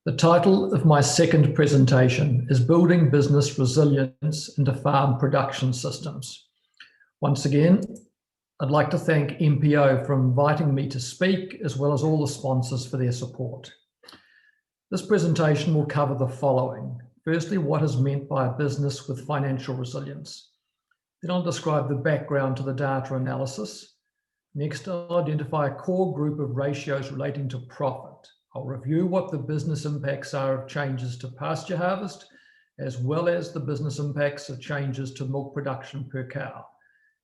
The title of my second presentation is Building Business Resilience into Farm Production Systems. Once again, I'd like to thank MPO for inviting me to speak, as well as all the sponsors for their support. This presentation will cover the following. Firstly, what is meant by a business with financial resilience. Then I'll describe the background to the data analysis. Next, I'll identify a core group of ratios relating to profit. I'll review what the business impacts are of changes to pasture harvest, as well as the business impacts of changes to milk production per cow,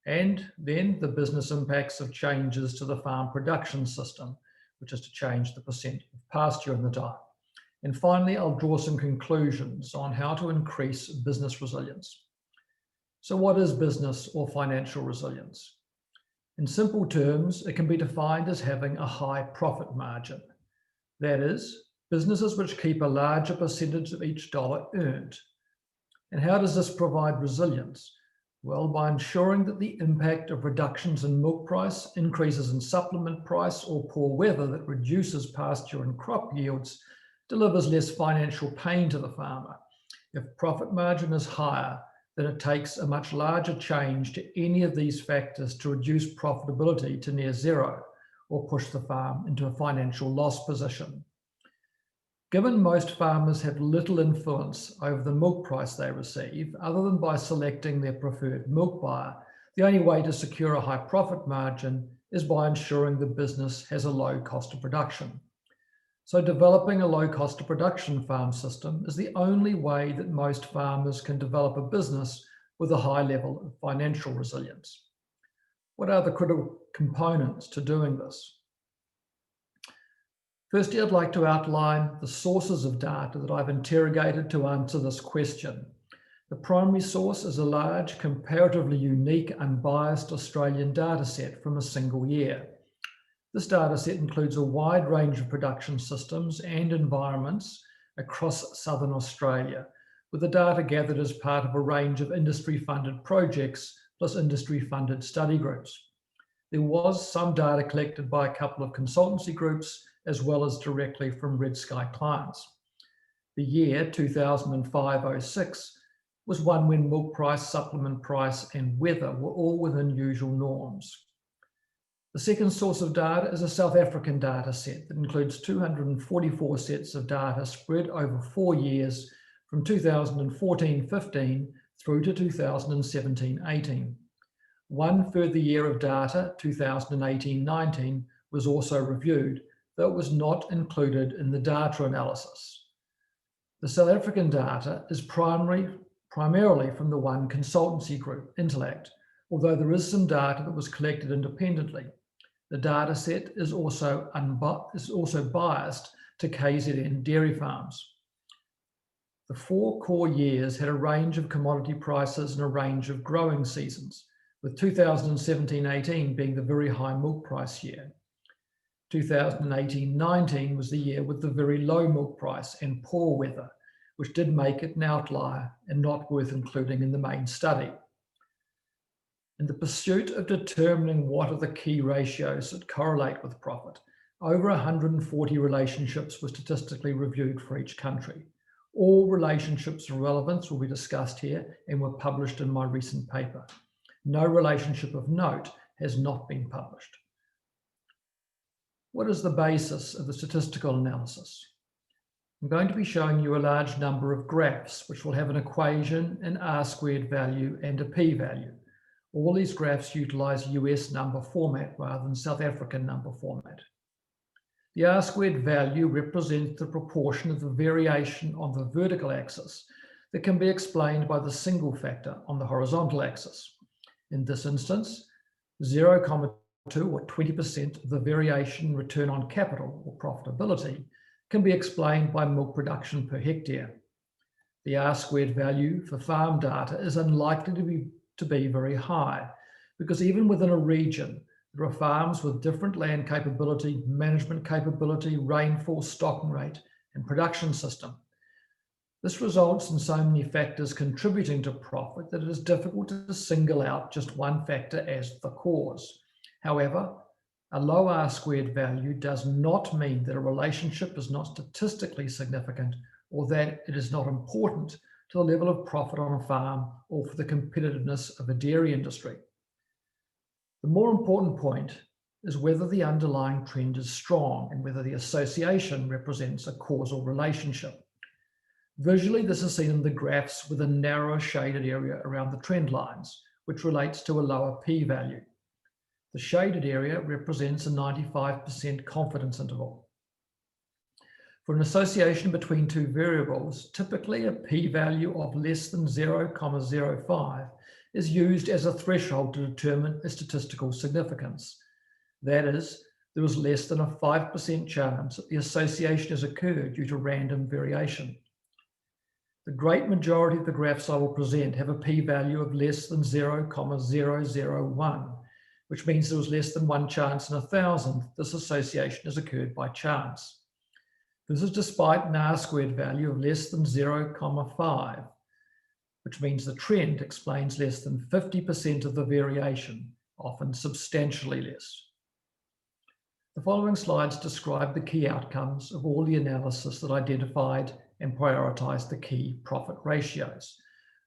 and then the business impacts of changes to the farm production system, which is to change the percent of pasture in the diet. And finally, I'll draw some conclusions on how to increase business resilience. So what is business or financial resilience? In simple terms, it can be defined as having a high profit margin. That is, businesses which keep a larger percentage of each dollar earned. And how does this provide resilience? Well, by ensuring that the impact of reductions in milk price, increases in supplement price, or poor weather that reduces pasture and crop yields delivers less financial pain to the farmer. If profit margin is higher, then it takes a much larger change to any of these factors to reduce profitability to near zero or push the farm into a financial loss position. Given most farmers have little influence over the milk price they receive, other than by selecting their preferred milk buyer, the only way to secure a high profit margin is by ensuring the business has a low cost of production. So developing a low cost of production farm system is the only way that most farmers can develop a business with a high level of financial resilience. What are the critical components to doing this? Firstly, I'd like to outline the sources of data that I've interrogated to answer this question. The primary source is a large, comparatively unique, unbiased Australian data set from a single year. This data set includes a wide range of production systems and environments across southern Australia, with the data gathered as part of a range of industry-funded projects plus industry-funded study groups. There was some data collected by a couple of consultancy groups, as well as directly from Red Sky clients. The year 2005-06 was one when milk price, supplement price, and weather were all within usual norms. The second source of data is a South African data set that includes 244 sets of data spread over 4 years from 2014-15 through to 2017-18. One further year of data, 2018-19, was also reviewed, though it was not included in the data analysis. The South African data is primarily from the one consultancy group, Intellect, although there is some data that was collected independently. The data set is also biased to KZN dairy farms. The 4 core years had a range of commodity prices and a range of growing seasons, with 2017-18 being the very high milk price year. 2018-19 was the year with the very low milk price and poor weather, which did make it an outlier and not worth including in the main study. In the pursuit of determining what are the key ratios that correlate with profit, over 140 relationships were statistically reviewed for each country. All relationships of relevance will be discussed here and were published in my recent paper. No relationship of note has not been published. What is the basis of the statistical analysis? I'm going to be showing you a large number of graphs, which will have an equation, an R-squared value, and a p-value. All these graphs utilize US number format rather than South African number format. The R-squared value represents the proportion of the variation on the vertical axis that can be explained by the single factor on the horizontal axis. In this instance, 0,2 or 20% of the variation in return on capital or profitability can be explained by milk production per hectare. The R-squared value for farm data is unlikely to be very high, because even within a region, there are farms with different land capability, management capability, rainfall, stocking rate, and production system. This results in so many factors contributing to profit that it is difficult to single out just one factor as the cause. However, A low R-squared value does not mean that a relationship is not statistically significant or that it is not important to the level of profit on a farm or for the competitiveness of a dairy industry. The more important point is whether the underlying trend is strong and whether the association represents a causal relationship. Visually, this is seen in the graphs with a narrower shaded area around the trend lines, which relates to a lower p-value. The shaded area represents a 95% confidence interval. For an association between two variables, typically a p-value of less than 0.05 is used as a threshold to determine a statistical significance. That is, there is less than a 5% chance that the association has occurred due to random variation. The great majority of the graphs I will present have a p-value of less than 0.001, which means there was less than 1 chance in 1,000 this association has occurred by chance. This is despite an R-squared value of less than 0.5, which means the trend explains less than 50% of the variation, often substantially less. The following slides describe the key outcomes of all the analysis that identified and prioritized the key profit ratios.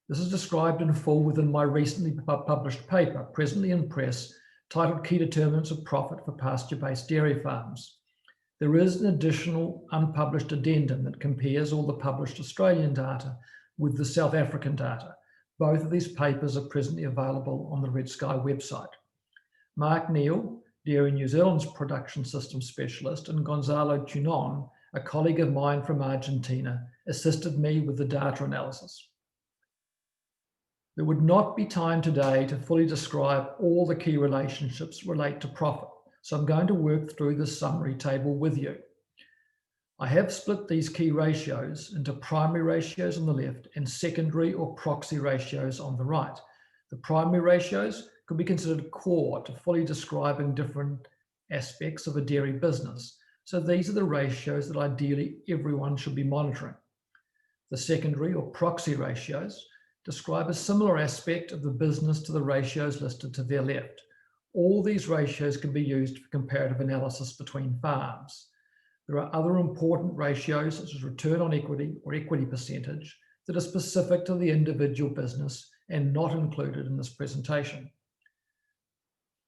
This is described in full within my recently published paper, presently in press, titled Key Determinants of Profit for Pasture-Based Dairy Farms. There is an additional unpublished addendum that compares all the published Australian data with the South African data. Both of these papers are presently available on the Red Sky website. Mark Neal, Dairy New Zealand's production system specialist, and Gonzalo Tunon, a colleague of mine from Argentina, assisted me with the data analysis. There would not be time today to fully describe all the key relationships relate to profit, so I'm going to work through this summary table with you. I have split these key ratios into primary ratios on the left and secondary or proxy ratios on the right. The primary ratios could be considered core to fully describing different aspects of a dairy business. So these are the ratios that ideally everyone should be monitoring. The secondary or proxy ratios describe a similar aspect of the business to the ratios listed to their left. All these ratios can be used for comparative analysis between farms. There are other important ratios such as return on equity or equity percentage that are specific to the individual business and not included in this presentation.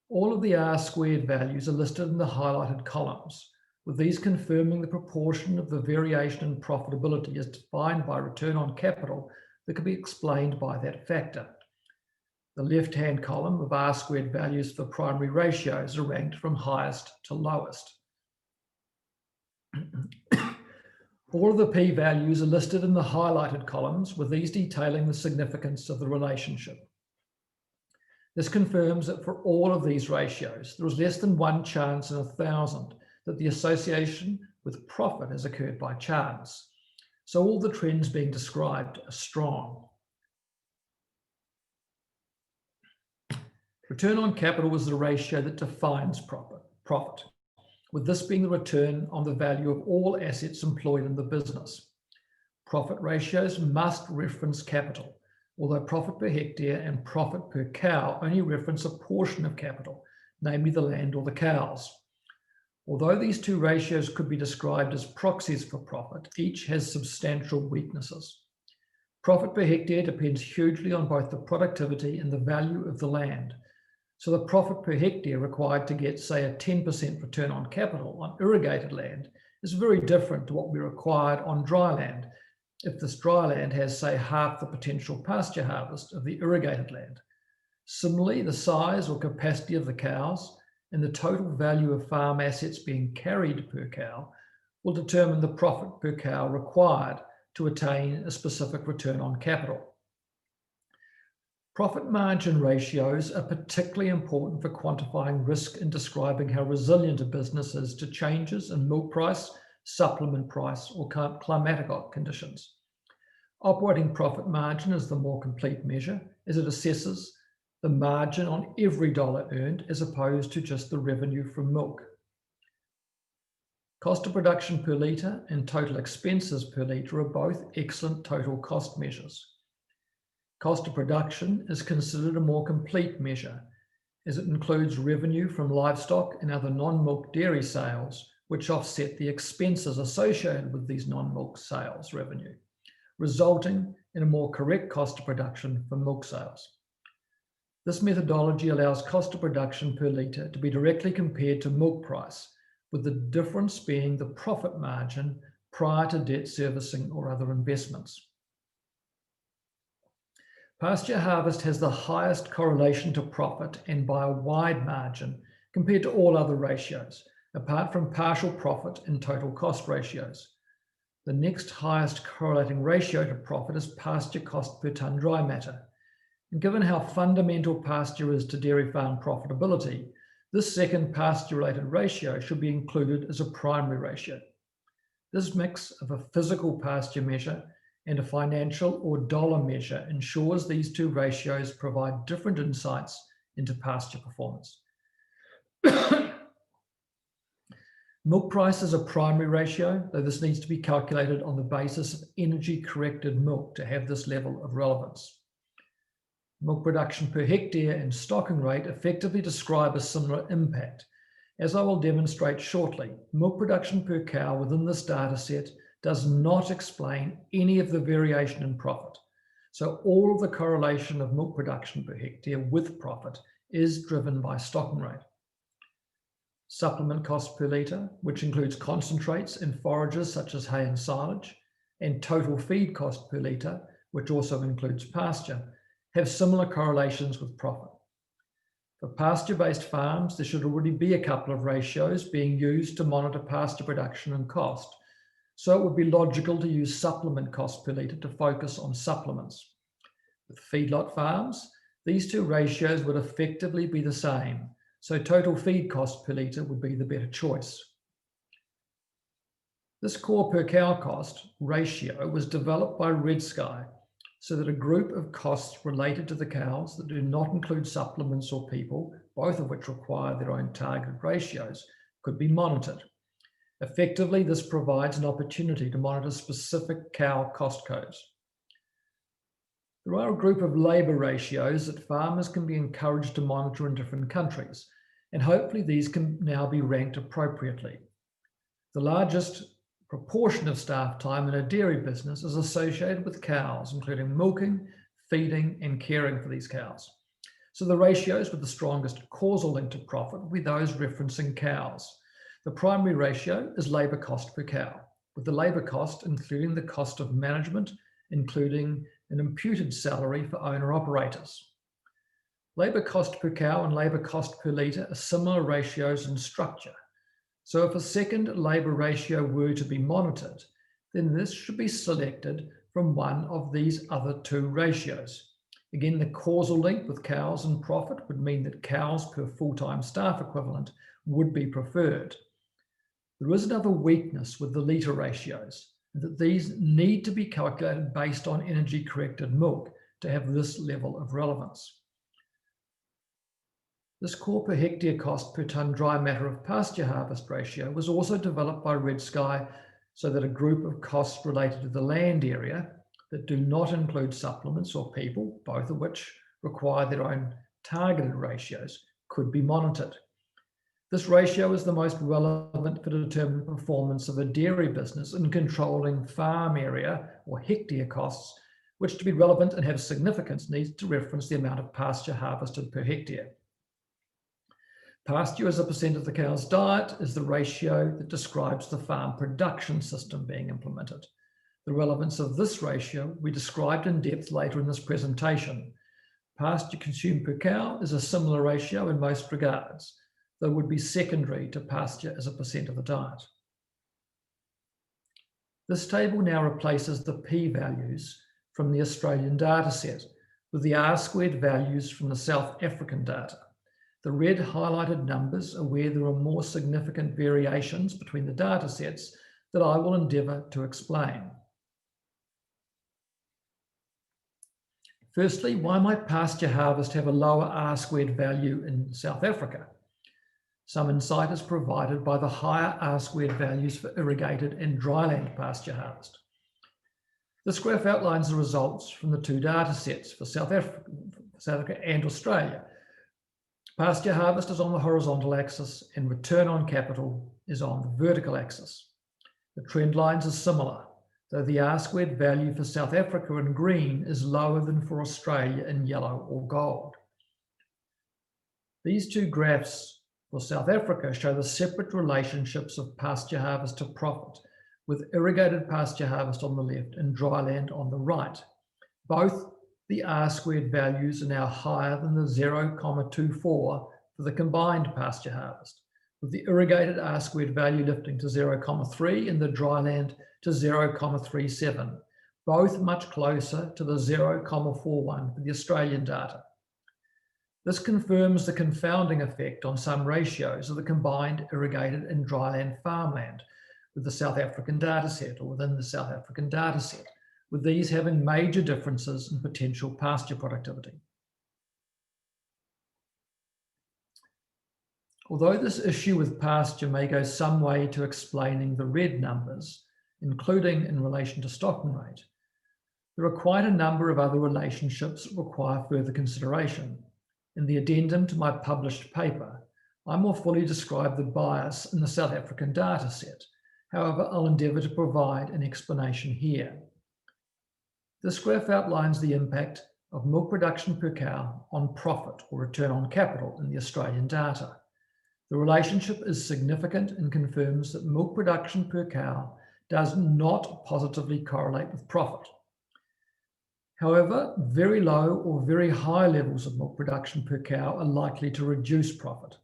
All of the R-squared values are listed in the highlighted columns, with these confirming the proportion of the variation in profitability as defined by return on capital that can be explained by that factor. The left-hand column of R-squared values for primary ratios are ranked from highest to lowest. All of the p-values are listed in the highlighted columns, with these detailing the significance of the relationship. This confirms that for all of these ratios, there is less than 1 chance in 1,000 that the association with profit has occurred by chance. So all the trends being described are strong. Return on capital is the ratio that defines profit, with this being the return on the value of all assets employed in the business. Profit ratios must reference capital, although profit per hectare and profit per cow only reference a portion of capital, namely the land or the cows. Although these two ratios could be described as proxies for profit, each has substantial weaknesses. Profit per hectare depends hugely on both the productivity and the value of the land. So the profit per hectare required to get, say, a 10% return on capital on irrigated land is very different to what we required on dry land, if this dry land has, say, half the potential pasture harvest of the irrigated land. Similarly, the size or capacity of the cows and the total value of farm assets being carried per cow will determine the profit per cow required to attain a specific return on capital. Profit margin ratios are particularly important for quantifying risk and describing how resilient a business is to changes in milk price, supplement price, or climatic conditions. Operating profit margin is the more complete measure, as it assesses the margin on every dollar earned as opposed to just the revenue from milk. Cost of production per litre and total expenses per litre are both excellent total cost measures. Cost of production is considered a more complete measure, as it includes revenue from livestock and other non-milk dairy sales, which offset the expenses associated with these non-milk sales revenue, resulting in a more correct cost of production for milk sales. This methodology allows cost of production per litre to be directly compared to milk price, with the difference being the profit margin prior to debt servicing or other investments. Pasture harvest has the highest correlation to profit and by a wide margin compared to all other ratios, apart from partial profit and total cost ratios. The next highest correlating ratio to profit is pasture cost per tonne dry matter. And given how fundamental pasture is to dairy farm profitability, this second pasture-related ratio should be included as a primary ratio. This mix of a physical pasture measure and a financial or dollar measure ensures these two ratios provide different insights into pasture performance. Milk price is a primary ratio, though this needs to be calculated on the basis of energy-corrected milk to have this level of relevance. Milk production per hectare and stocking rate effectively describe a similar impact. As I will demonstrate shortly, milk production per cow within this data set does not explain any of the variation in profit. So all of the correlation of milk production per hectare with profit is driven by stocking rate. Supplement cost per litre, which includes concentrates and forages such as hay and silage, and total feed cost per litre, which also includes pasture, have similar correlations with profit. For pasture-based farms, there should already be a couple of ratios being used to monitor pasture production and cost, so it would be logical to use supplement cost per litre to focus on supplements. With feedlot farms, these two ratios would effectively be the same, so total feed cost per litre would be the better choice. This core per cow cost ratio was developed by Red Sky so that a group of costs related to the cows that do not include supplements or people, both of which require their own targeted ratios, could be monitored. Effectively, this provides an opportunity to monitor specific cow cost codes. There are a group of labour ratios that farmers can be encouraged to monitor in different countries, and hopefully these can now be ranked appropriately. The largest proportion of staff time in a dairy business is associated with cows, including milking, feeding, and caring for these cows. So the ratios with the strongest causal link to profit will be those referencing cows. The primary ratio is labour cost per cow, with the labour cost including the cost of management, including an imputed salary for owner-operators. Labour cost per cow and labour cost per litre are similar ratios in structure. So if a second labour ratio were to be monitored, then this should be selected from one of these other two ratios. Again, the causal link with cows and profit would mean that cows per full-time staff equivalent would be preferred. There is another weakness with the litre ratios, that these need to be calculated based on energy-corrected milk to have this level of relevance. This core per hectare cost per tonne dry matter of pasture harvest ratio was also developed by Red Sky so that a group of costs related to the land area that do not include supplements or people, both of which require their own targeted ratios, could be monitored. This ratio is the most relevant for determining performance of a dairy business in controlling farm area or hectare costs, which to be relevant and have significance needs to reference the amount of pasture harvested per hectare. Pasture as a percent of the cow's diet is the ratio that describes the farm production system being implemented. The relevance of this ratio we described in depth later in this presentation. Pasture consumed per cow is a similar ratio in most regards, though would be secondary to pasture as a percent of the diet. This table now replaces the p-values from the Australian data set with the R-squared values from the South African data. The red highlighted numbers are where there are more significant variations between the data sets that I will endeavour to explain. Firstly, why might pasture harvest have a lower R-squared value in South Africa? Some insight is provided by the higher R-squared values for irrigated and dryland pasture harvest. This graph outlines the results from the two data sets for South Africa and Australia. Pasture harvest is on the horizontal axis and return on capital is on the vertical axis. The trend lines are similar, though the R-squared value for South Africa in green is lower than for Australia in yellow or gold. These two graphs for South Africa show the separate relationships of pasture harvest to profit, with irrigated pasture harvest on the left and dryland on the right. Both the R-squared values are now higher than the 0.24 for the combined pasture harvest, with the irrigated R-squared value lifting to 0.3 and the dryland to 0.37, both much closer to the 0.41 for the Australian data. This confirms the confounding effect on some ratios of the combined irrigated and dryland farmland with the South African dataset or within the South African dataset, with these having major differences in potential pasture productivity. Although this issue with pasture may go some way to explaining the red numbers, including in relation to stocking rate, there are quite a number of other relationships that require further consideration. In the addendum to my published paper, I more fully describe the bias in the South African data set. However, I'll endeavour to provide an explanation here. This graph outlines the impact of milk production per cow on profit or return on capital in the Australian data. The relationship is significant and confirms that milk production per cow does not positively correlate with profit. However, very low or very high levels of milk production per cow are likely to reduce profit.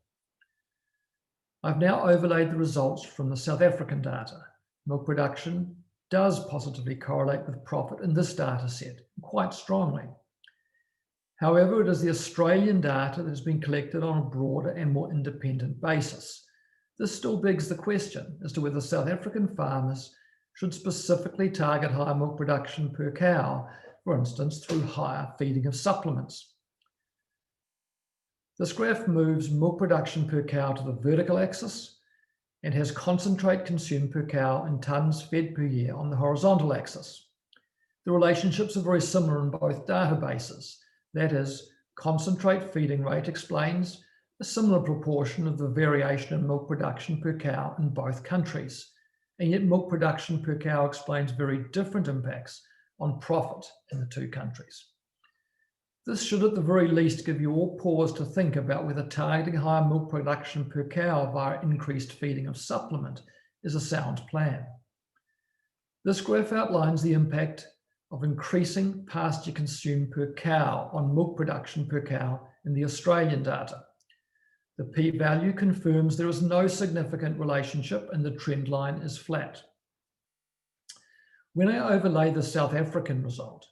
I've now overlaid the results from the South African data. Milk production does positively correlate with profit in this data set, quite strongly. However, it is the Australian data that has been collected on a broader and more independent basis. This still begs the question as to whether South African farmers should specifically target higher milk production per cow, for instance, through higher feeding of supplements. This graph moves milk production per cow to the vertical axis and has concentrate consumed per cow in tonnes fed per year on the horizontal axis. The relationships are very similar in both databases. That is, concentrate feeding rate explains a similar proportion of the variation in milk production per cow in both countries, and yet milk production per cow explains very different impacts on profit in the two countries. This should at the very least give you all pause to think about whether targeting higher milk production per cow via increased feeding of supplement is a sound plan. This graph outlines the impact of increasing pasture consumed per cow on milk production per cow in the Australian data. The p-value confirms there is no significant relationship and the trend line is flat. When I overlay the South African result,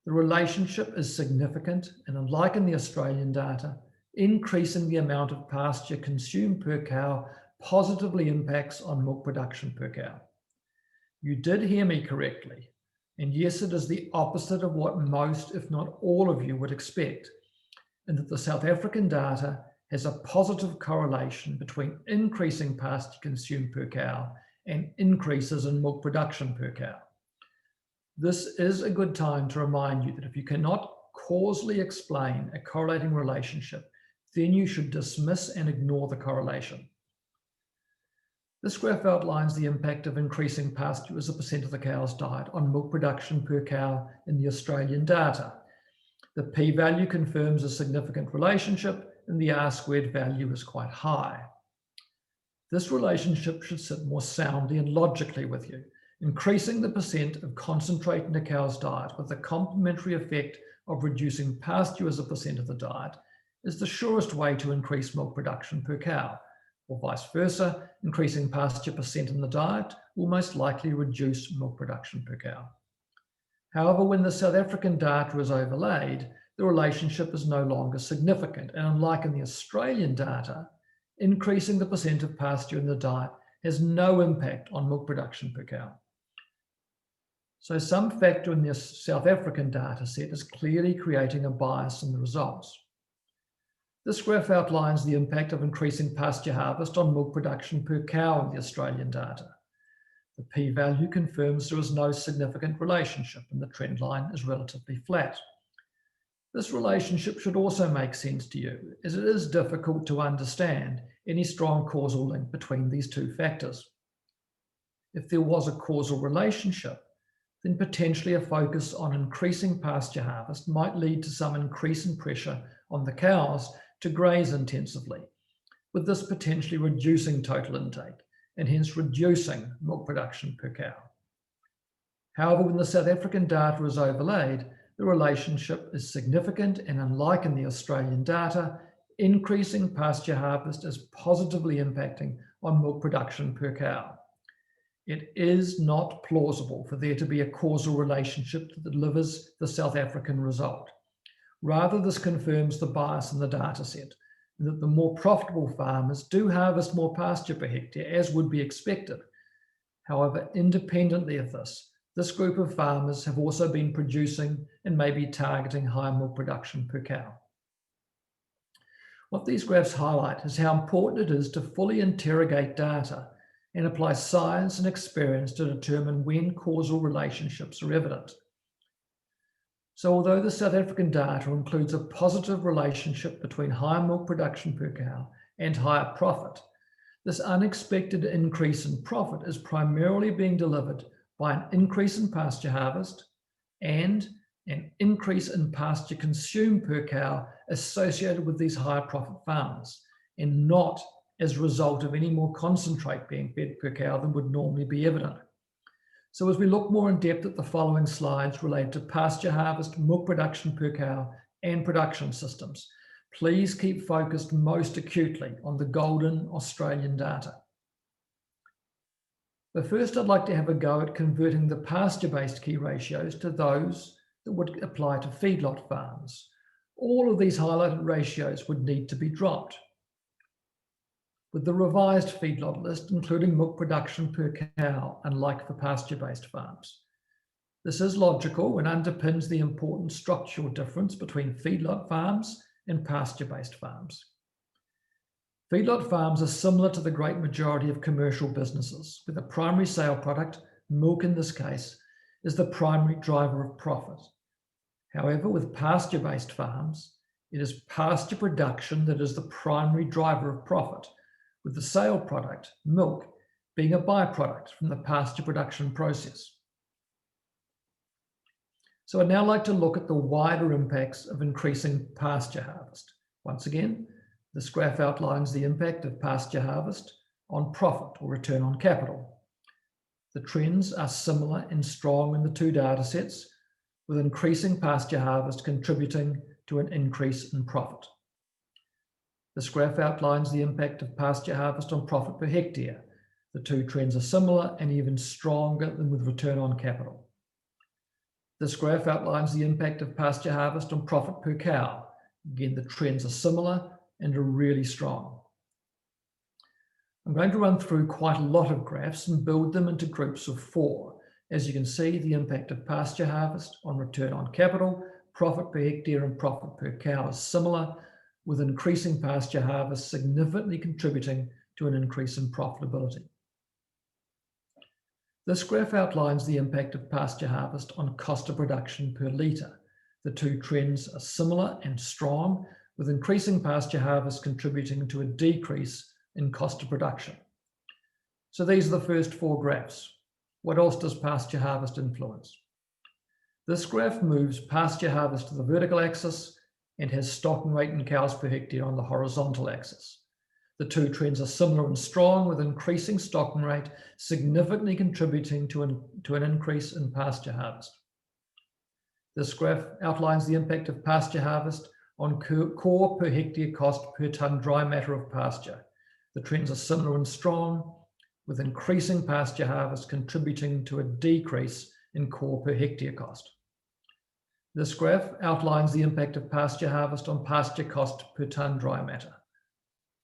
the relationship is significant and, unlike in the Australian data, increasing the amount of pasture consumed per cow positively impacts on milk production per cow. You did hear me correctly, and yes, it is the opposite of what most, if not all of you would expect, in that the South African data has a positive correlation between increasing pasture consumed per cow and increases in milk production per cow. This is a good time to remind you that if you cannot causally explain a correlating relationship, then you should dismiss and ignore the correlation. This graph outlines the impact of increasing pasture as a percent of the cow's diet on milk production per cow in the Australian data. The p-value confirms a significant relationship and the R-squared value is quite high. This relationship should sit more soundly and logically with you. Increasing the percent of concentrate in a cow's diet with the complementary effect of reducing pasture as a percent of the diet is the surest way to increase milk production per cow, or vice versa, increasing pasture percent in the diet will most likely reduce milk production per cow. However, when the South African data is overlaid, the relationship is no longer significant, and unlike in the Australian data, increasing the percent of pasture in the diet has no impact on milk production per cow. So some factor in the South African data set is clearly creating a bias in the results. This graph outlines the impact of increasing pasture harvest on milk production per cow in the Australian data. The p-value confirms there is no significant relationship and the trend line is relatively flat. This relationship should also make sense to you, as it is difficult to understand any strong causal link between these two factors. If there was a causal relationship, then potentially a focus on increasing pasture harvest might lead to some increase in pressure on the cows to graze intensively, with this potentially reducing total intake and hence reducing milk production per cow. However, when the South African data is overlaid, the relationship is significant, and unlike in the Australian data, increasing pasture harvest is positively impacting on milk production per cow. It is not plausible for there to be a causal relationship that delivers the South African result. Rather, this confirms the bias in the data set, and that the more profitable farmers do harvest more pasture per hectare, as would be expected. However, independently of this group of farmers have also been producing and maybe targeting higher milk production per cow. What these graphs highlight is how important it is to fully interrogate data and apply science and experience to determine when causal relationships are evident. So although the South African data includes a positive relationship between higher milk production per cow and higher profit, this unexpected increase in profit is primarily being delivered by an increase in pasture harvest and an increase in pasture consumed per cow associated with these higher profit farmers, and not as a result of any more concentrate being fed per cow than would normally be evident. So as we look more in depth at the following slides related to pasture harvest, milk production per cow, and production systems, please keep focused most acutely on the golden Australian data. But first, I'd like to have a go at converting the pasture-based key ratios to those that would apply to feedlot farms. All of these highlighted ratios would need to be dropped, with the revised feedlot list including milk production per cow, unlike for pasture-based farms. This is logical and underpins the important structural difference between feedlot farms and pasture-based farms. Feedlot farms are similar to the great majority of commercial businesses, where the primary sale product, milk in this case, is the primary driver of profit. However, with pasture-based farms, it is pasture production that is the primary driver of profit, with the sale product, milk, being a byproduct from the pasture production process. So I'd now like to look at the wider impacts of increasing pasture harvest. Once again, this graph outlines the impact of pasture harvest on profit or return on capital. The trends are similar and strong in the two data sets, with increasing pasture harvest contributing to an increase in profit. This graph outlines the impact of pasture harvest on profit per hectare. The two trends are similar and even stronger than with return on capital. This graph outlines the impact of pasture harvest on profit per cow. Again, the trends are similar and are really strong. I'm going to run through quite a lot of graphs and build them into groups of 4. As you can see, the impact of pasture harvest on return on capital, profit per hectare, and profit per cow is similar, with increasing pasture harvest significantly contributing to an increase in profitability. This graph outlines the impact of pasture harvest on cost of production per litre. The two trends are similar and strong, with increasing pasture harvest contributing to a decrease in cost of production. So these are the first 4 graphs. What else does pasture harvest influence? This graph moves pasture harvest to the vertical axis and has stocking rate in cows per hectare on the horizontal axis. The two trends are similar and strong, with increasing stocking rate significantly contributing to an increase in pasture harvest. This graph outlines the impact of pasture harvest on core per hectare cost per tonne dry matter of pasture. The trends are similar and strong, with increasing pasture harvest contributing to a decrease in core per hectare cost. This graph outlines the impact of pasture harvest on pasture cost per tonne dry matter.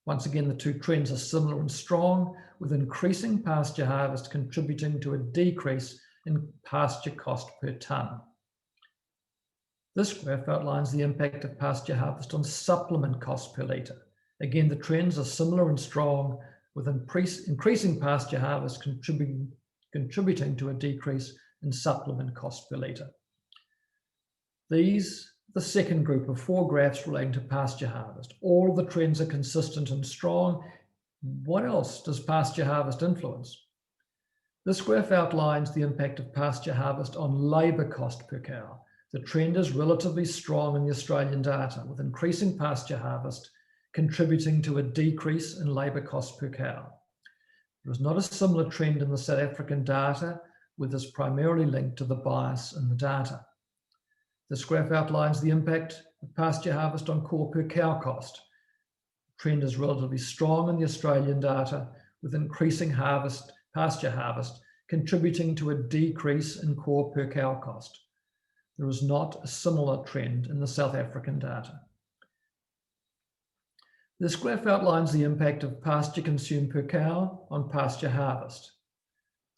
Once again, the two trends are similar and strong, with increasing pasture harvest contributing to a decrease in pasture cost per tonne. This graph outlines the impact of pasture harvest on supplement cost per litre. Again, the trends are similar and strong, with increasing pasture harvest contributing to a decrease in supplement cost per litre. These the second group of 4 graphs relating to pasture harvest. All of the trends are consistent and strong. What else does pasture harvest influence? This graph outlines the impact of pasture harvest on labour cost per cow. The trend is relatively strong in the Australian data, with increasing pasture harvest contributing to a decrease in labour cost per cow. There is not a similar trend in the South African data, with this primarily linked to the bias in the data. This graph outlines the impact of pasture harvest on core per cow cost. The trend is relatively strong in the Australian data, with increasing pasture harvest contributing to a decrease in core per cow cost. There is not a similar trend in the South African data. This graph outlines the impact of pasture consumed per cow on pasture harvest.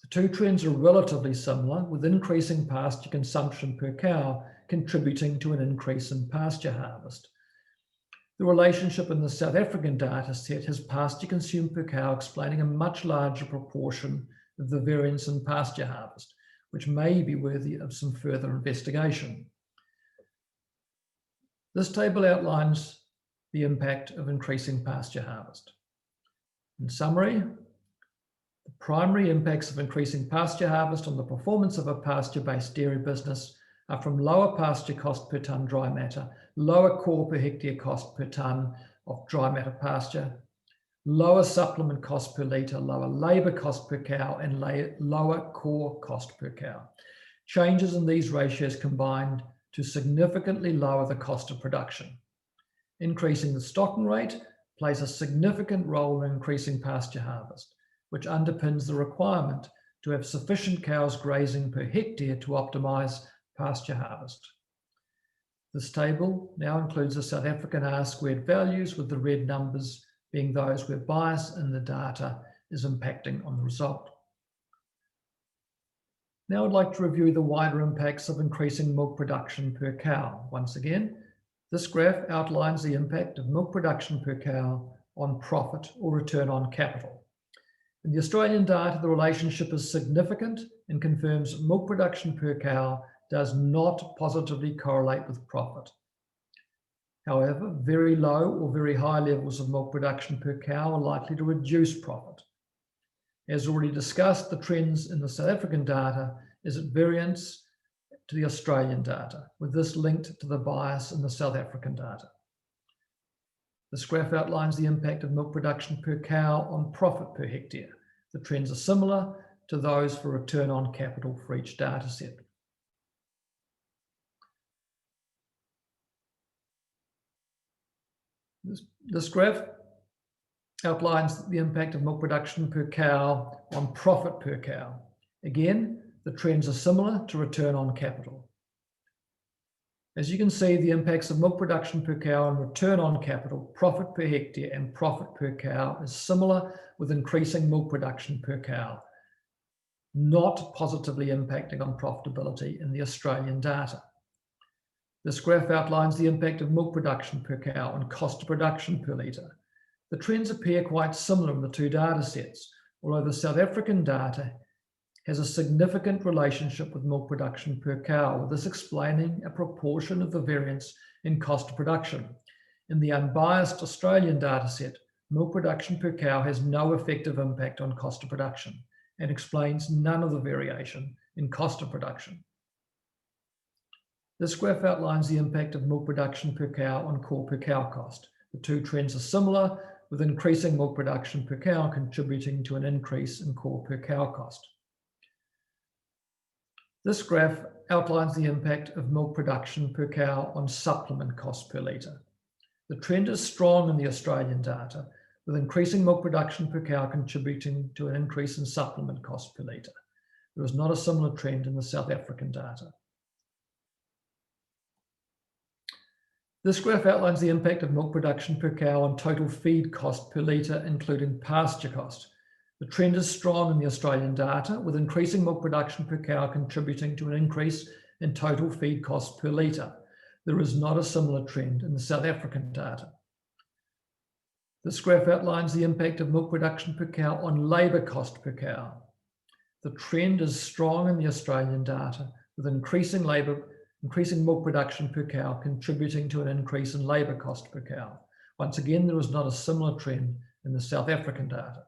The two trends are relatively similar, with increasing pasture consumption per cow contributing to an increase in pasture harvest. The relationship in the South African data set has pasture consumed per cow explaining a much larger proportion of the variance in pasture harvest, which may be worthy of some further investigation. This table outlines the impact of increasing pasture harvest. In summary, the primary impacts of increasing pasture harvest on the performance of a pasture-based dairy business are from lower pasture cost per tonne dry matter, lower core per hectare cost per tonne of dry matter pasture, lower supplement cost per litre, lower labour cost per cow, and lower core cost per cow. Changes in these ratios combined to significantly lower the cost of production. Increasing the stocking rate plays a significant role in increasing pasture harvest, which underpins the requirement to have sufficient cows grazing per hectare to optimise pasture harvest. This table now includes the South African R-squared values, with the red numbers being those where bias in the data is impacting on the result. Now I'd like to review the wider impacts of increasing milk production per cow. Once again, this graph outlines the impact of milk production per cow on profit or return on capital. In the Australian data, the relationship is significant and confirms milk production per cow does not positively correlate with profit. However, very low or very high levels of milk production per cow are likely to reduce profit. As already discussed, the trends in the South African data is at variance to the Australian data, with this linked to the bias in the South African data. This graph outlines the impact of milk production per cow on profit per hectare. The trends are similar to those for return on capital for each data set. This graph outlines the impact of milk production per cow on profit per cow. Again, the trends are similar to return on capital. As you can see, the impacts of milk production per cow on return on capital, profit per hectare, and profit per cow is similar, with increasing milk production per cow, not positively impacting on profitability in the Australian data. This graph outlines the impact of milk production per cow on cost of production per litre. The trends appear quite similar in the two data sets, although the South African data has a significant relationship with milk production per cow, with this explaining a proportion of the variance in cost of production. In the unbiased Australian data set, milk production per cow has no effective impact on cost of production and explains none of the variation in cost of production. This graph outlines the impact of milk production per cow on core per cow cost. The two trends are similar, with increasing milk production per cow contributing to an increase in core per cow cost. This graph outlines the impact of milk production per cow on supplement cost per litre. The trend is strong in the Australian data, with increasing milk production per cow contributing to an increase in supplement cost per litre. There is not a similar trend in the South African data. This graph outlines the impact of milk production per cow on total feed cost per litre, including pasture cost. The trend is strong in the Australian data, with increasing milk production per cow contributing to an increase in total feed cost per litre. There is not a similar trend in the South African data. This graph outlines the impact of milk production per cow on labour cost per cow. The trend is strong in the Australian data, with increasing labour increasing milk production per cow contributing to an increase in labour cost per cow. Once again, there was not a similar trend in the South African data.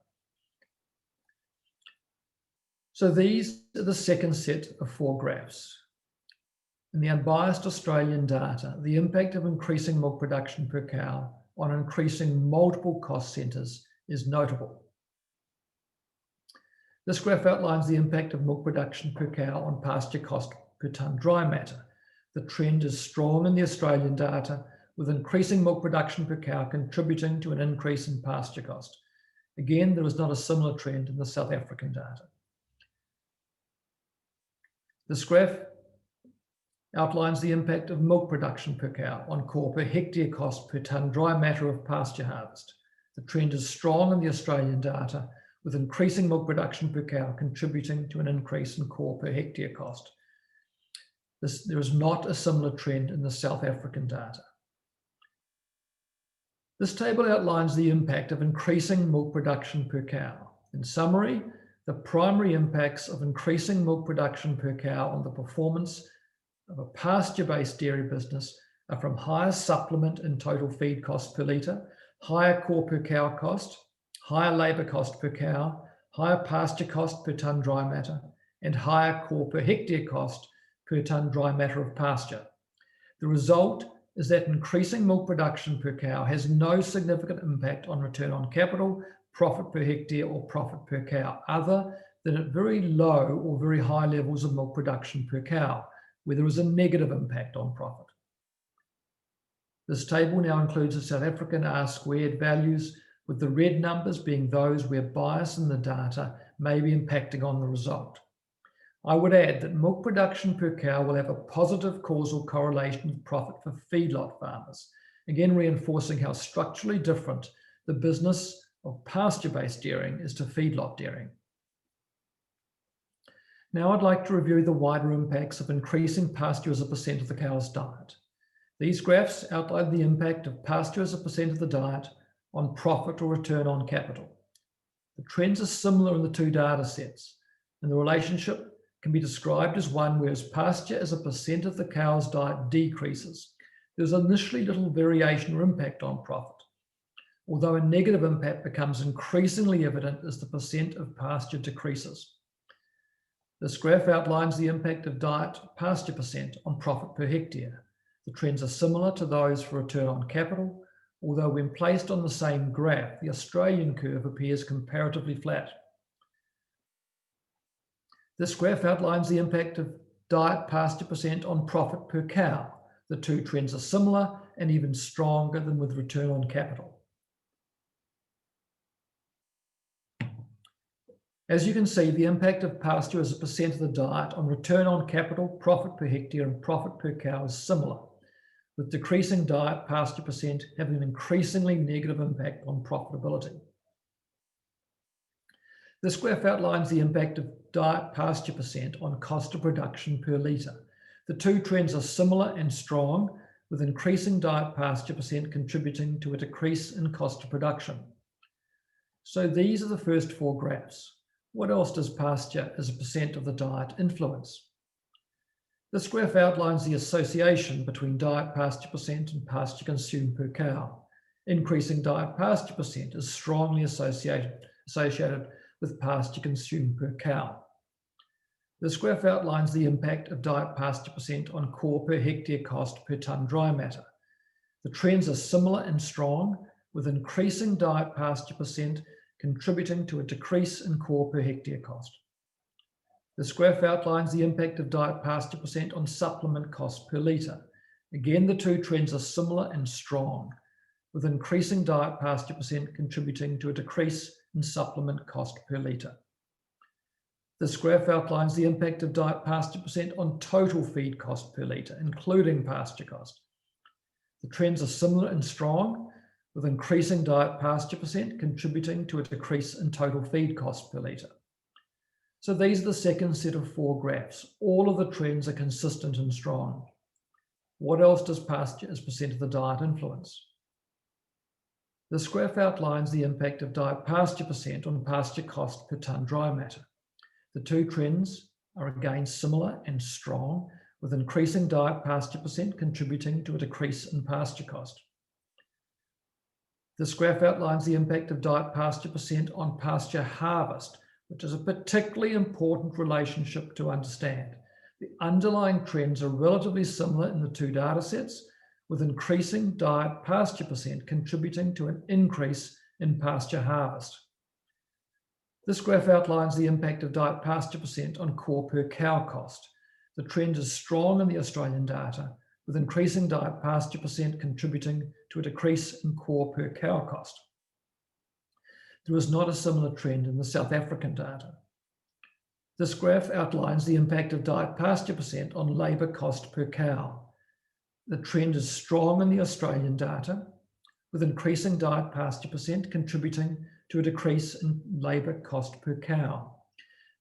So these are the second set of 4 graphs. In the unbiased Australian data, the impact of increasing milk production per cow on increasing multiple cost centres is notable. This graph outlines the impact of milk production per cow on pasture cost per tonne dry matter. The trend is strong in the Australian data, with increasing milk production per cow contributing to an increase in pasture cost. Again, there is not a similar trend in the South African data. This graph outlines the impact of milk production per cow on core per hectare cost per tonne dry matter of pasture harvest. The trend is strong in the Australian data, with increasing milk production per cow contributing to an increase in core per hectare cost. There is not a similar trend in the South African data. This table outlines the impact of increasing milk production per cow. In summary, the primary impacts of increasing milk production per cow on the performance of a pasture-based dairy business are from higher supplement and total feed cost per litre, higher core per cow cost, higher labour cost per cow, higher pasture cost per tonne dry matter, and higher core per hectare cost per tonne dry matter of pasture. The result is that increasing milk production per cow has no significant impact on return on capital, profit per hectare, or profit per cow, other than at very low or very high levels of milk production per cow, where there is a negative impact on profit. This table now includes the South African R-squared values, with the red numbers being those where bias in the data may be impacting on the result. I would add that milk production per cow will have a positive causal correlation with profit for feedlot farmers, again reinforcing how structurally different the business of pasture-based dairying is to feedlot dairying. Now I'd like to review the wider impacts of increasing pasture as a percent of the cow's diet. These graphs outline the impact of pasture as a percent of the diet on profit or return on capital. The trends are similar in the 2 data sets, and the relationship can be described as one where as pasture as a percent of the cow's diet decreases, there's initially little variation or impact on profit, although a negative impact becomes increasingly evident as the percent of pasture decreases. This graph outlines the impact of diet pasture percent on profit per hectare. The trends are similar to those for return on capital, although when placed on the same graph, the Australian curve appears comparatively flat. This graph outlines the impact of diet pasture percent on profit per cow. The 2 trends are similar and even stronger than with return on capital. As you can see, the impact of pasture as a percent of the diet on return on capital, profit per hectare, and profit per cow is similar, with decreasing diet pasture percent having an increasingly negative impact on profitability. This graph outlines the impact of diet pasture percent on cost of production per litre. The 2 trends are similar and strong, with increasing diet pasture percent contributing to a decrease in cost of production. So these are the first 4 graphs. What else does pasture as a percent of the diet influence? This graph outlines the association between diet pasture percent and pasture consumed per cow. Increasing diet pasture percent is strongly associated with pasture consumed per cow. This graph outlines the impact of diet pasture percent on core per hectare cost per tonne dry matter. The trends are similar and strong, with increasing diet pasture percent contributing to a decrease in core per hectare cost. This graph outlines the impact of diet pasture percent on supplement cost per litre. Again, the 2 trends are similar and strong, with increasing diet pasture percent contributing to a decrease in supplement cost per litre. This graph outlines the impact of diet pasture percent on total feed cost per litre, including pasture cost. The trends are similar and strong, with increasing diet pasture percent contributing to a decrease in total feed cost per litre. So these are the second set of 4 graphs. All of the trends are consistent and strong. What else does pasture as percent of the diet influence? This graph outlines the impact of diet pasture percent on pasture cost per tonne dry matter. The 2 trends are again similar and strong, with increasing diet pasture percent contributing to a decrease in pasture cost. This graph outlines the impact of diet pasture percent on pasture harvest, which is a particularly important relationship to understand. The underlying trends are relatively similar in the two data sets, with increasing diet pasture percent contributing to an increase in pasture harvest. This graph outlines the impact of diet pasture percent on core per cow cost. The trend is strong in the Australian data, with increasing diet pasture percent contributing to a decrease in core per cow cost. There is not a similar trend in the South African data. This graph outlines the impact of diet pasture percent on labour cost per cow. The trend is strong in the Australian data, with increasing diet pasture percent contributing to a decrease in labour cost per cow.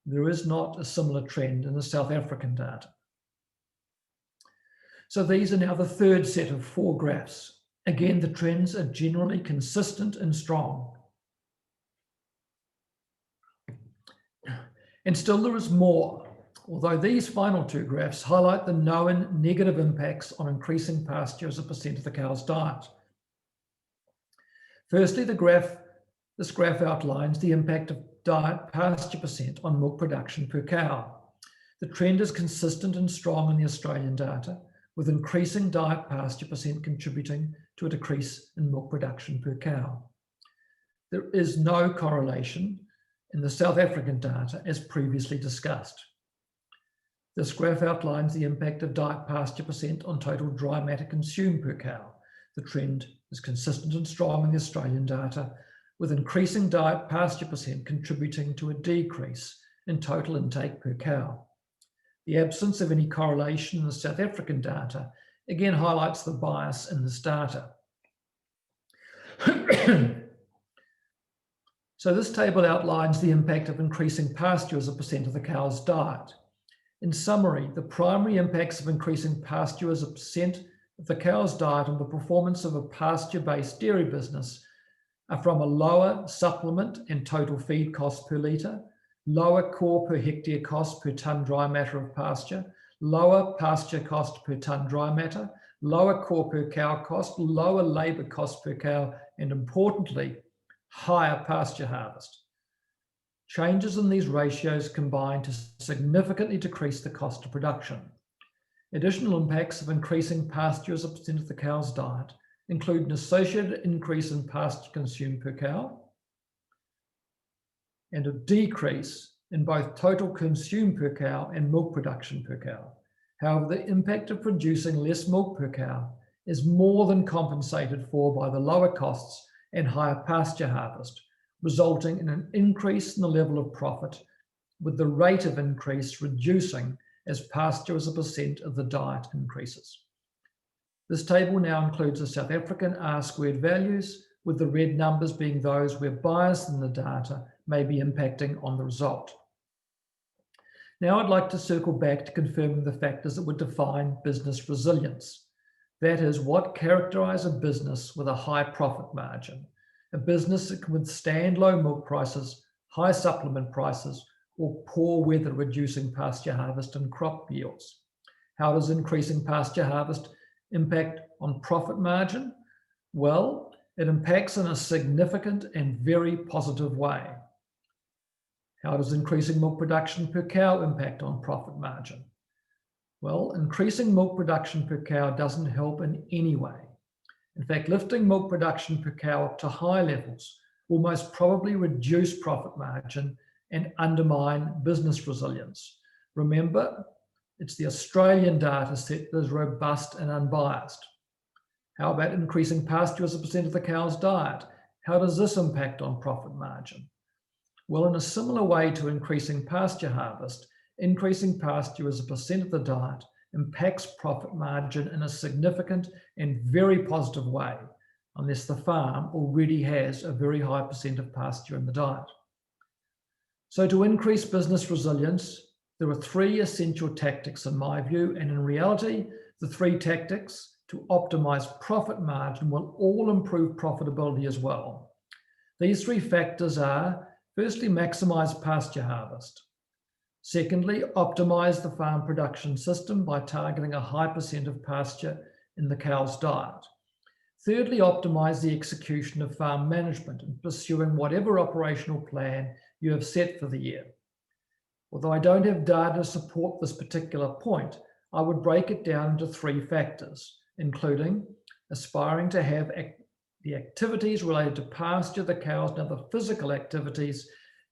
There is not a similar trend in the South African data. So these are now the third set of 4 graphs. Again, the trends are generally consistent and strong. And still there is more, although these final 2 graphs highlight the known negative impacts on increasing pasture as a percent of the cow's diet. Firstly, this graph outlines the impact of diet pasture percent on milk production per cow. The trend is consistent and strong in the Australian data, with increasing diet pasture percent contributing to a decrease in milk production per cow. There is no correlation in the South African data as previously discussed. This graph outlines the impact of diet pasture percent on total dry matter consumed per cow. The trend is consistent and strong in the Australian data, with increasing diet pasture percent contributing to a decrease in total intake per cow. The absence of any correlation in the South African data again highlights the bias in this data. So this table outlines the impact of increasing pasture as a percent of the cow's diet. In summary, the primary impacts of increasing pasture as a percent of the cow's diet on the performance of a pasture-based dairy business are from a lower supplement and total feed cost per litre, lower core per hectare cost per tonne dry matter of pasture, lower pasture cost per tonne dry matter, lower core per cow cost, lower labour cost per cow, and importantly, higher pasture harvest. Changes in these ratios combine to significantly decrease the cost of production. Additional impacts of increasing pasture as a percent of the cow's diet include an associated increase in pasture consumed per cow, and a decrease in both total consumed per cow and milk production per cow. However, the impact of producing less milk per cow is more than compensated for by the lower costs and higher pasture harvest, resulting in an increase in the level of profit, with the rate of increase reducing as pasture as a percent of the diet increases. This table now includes the South African R-squared values, with the red numbers being those where bias in the data may be impacting on the result. Now I'd like to circle back to confirming the factors that would define business resilience. That is, what characterises a business with a high profit margin, a business that can withstand low milk prices, high supplement prices, or poor weather reducing pasture harvest and crop yields. How does increasing pasture harvest impact on profit margin? Well, it impacts in a significant and very positive way. How does increasing milk production per cow impact on profit margin? Well, increasing milk production per cow doesn't help in any way. In fact, lifting milk production per cow up to high levels will most probably reduce profit margin and undermine business resilience. Remember, it's the Australian data set that is robust and unbiased. How about increasing pasture as a percent of the cow's diet? How does this impact on profit margin? Well, in a similar way to increasing pasture harvest, increasing pasture as a percent of the diet impacts profit margin in a significant and very positive way, unless the farm already has a very high percent of pasture in the diet. So to increase business resilience, there are 3 essential tactics in my view, and in reality, the 3 tactics to optimize profit margin will all improve profitability as well. These 3 factors are, firstly, maximize pasture harvest. Secondly, optimise the farm production system by targeting a high percent of pasture in the cow's diet. Thirdly, optimise the execution of farm management and pursuing whatever operational plan you have set for the year. Although I don't have data to support this particular point, I would break it down into 3 factors, including aspiring to have the activities related to pasture the cows and other physical activities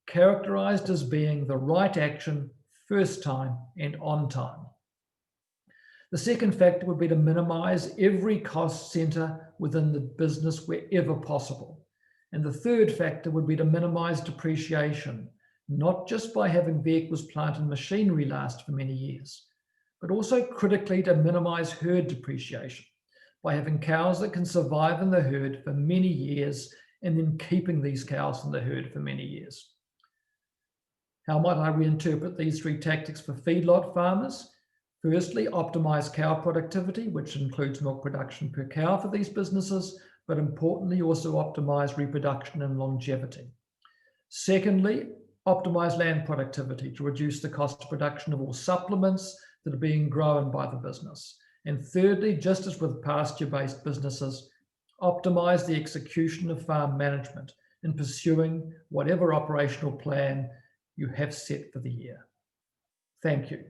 characterised as being the right action, first time and on time. The second factor would be to minimise every cost centre within the business wherever possible. And the third factor would be to minimise depreciation, not just by having vehicles, plant and machinery last for many years, but also critically to minimise herd depreciation by having cows that can survive in the herd for many years and then keeping these cows in the herd for many years. How might I reinterpret these 3 tactics for feedlot farmers? Firstly, optimise cow productivity, which includes milk production per cow for these businesses, but importantly also optimise reproduction and longevity. Secondly, optimise land productivity to reduce the cost of production of all supplements that are being grown by the business. And thirdly, just as with pasture-based businesses, optimise the execution of farm management in pursuing whatever operational plan you have set for the year. Thank you.